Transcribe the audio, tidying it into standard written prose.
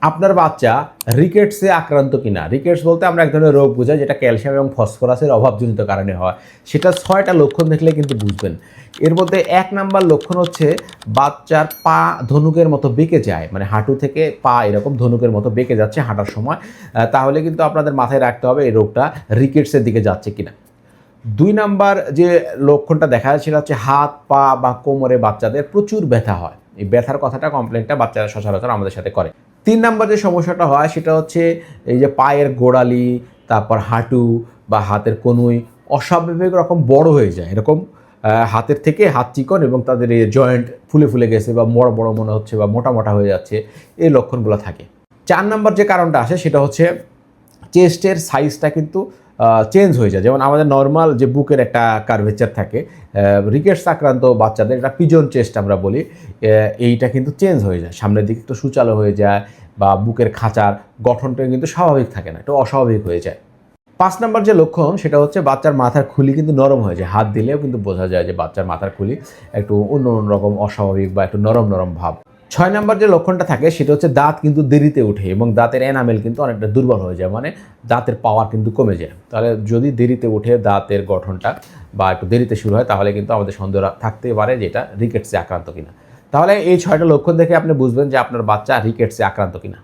আপনার বাচ্চা রিকেটসে আক্রান্ত কিনা। রিকেটস বলতে আমরা এক ধরনের রোগ বোঝাই যেটা ক্যালসিয়াম এবং ফসফরাসের অভাবজনিত কারণে হয়। সেটা 6টা লক্ষণ দেখলে কিন্তু বুঝবেন। এর মধ্যে 1 নাম্বার লক্ষণ হচ্ছে বাচ্চার পা ধনুকের মতো বেঁকে যায়, মানে হাঁটু থেকে পা এরকম ধনুকের মতো বেঁকে যাচ্ছে হাঁটার সময়। তাহলে কিন্তু আপনাদের মাথায় রাখতে হবে এই রোগটা রিকেটসের দিকে যাচ্ছে কিনা। 2 নাম্বার যে লক্ষণটা দেখা যায় সেটা হচ্ছে হাত, পা বা কোমরে বাচ্চাদের প্রচুর ব্যথা হয়। এই ব্যথার কথাটা কমপ্লেইনটা বাচ্চারা সচরাচর আমাদের সাথে করে। 3 নাম্বার যে সমস্যাটা হয় সেটা হচ্ছে এই যে পায়ের গোড়ালি, তারপর হাঁটু বা হাতের কনুই অস্বাভাবিক রকম বড় হয়ে যায়। এরকম হাতের থেকে হাত চিকন এবং তাদের এই জয়েন্ট ফুলে, ফুলে গেছে বা বড়, বড় মনে হচ্ছে বা মোটা, মোটা হয়ে যাচ্ছে, এই লক্ষণগুলো থাকে। 4 নাম্বার যে কারণটা আসে সেটা হচ্ছে চেস্টের সাইজটা কিন্তু চেঞ্জ হয়ে যায়। যেমন আমাদের নরমাল যে বুকের একটা কার্ভেচার থাকে, রিকেটস আক্রান্ত বাচ্চাদের এটা পিজন চেস্ট আমরা বলি, এইটা কিন্তু চেঞ্জ হয়ে যায়। সামনের দিকে একটু সুচালো হয়ে যায় বা বুকের খাঁচার গঠনটা কিন্তু স্বাভাবিক থাকে না, একটু অস্বাভাবিক হয়ে যায়। 5 নাম্বার যে লক্ষণ সেটা হচ্ছে বাচ্চার মাথার খুলি কিন্তু নরম হয়ে যায়। হাত দিলেও কিন্তু বোঝা যায় যে বাচ্চার মাথার খুলি একটু অন্য রকম অস্বাভাবিক বা একটু নরম, নরম ভাব। 6 নাম্বার যে লক্ষণটা থাকে সেটা হচ্ছে দাঁত কিন্তু দেরিতে ওঠে এবং দাঁতের এনামেল কিন্তু অনেকটা দুর্বল হয়ে যায়, মানে দাঁতের পাওয়ার কিন্তু কমে যায়। তাহলে যদি দেরিতে ওঠে দাঁতের গঠনটা বা একটু দেরিতে শুরু হয় তাহলে কিন্তু আমাদের সন্দেহ থাকতে পারে যে এটা রিকেটসে আক্রান্ত কিনা। তাহলে এই 6টা লক্ষণ দেখে আপনি বুঝবেন যে আপনার বাচ্চা রিকেটসে আক্রান্ত কিনা।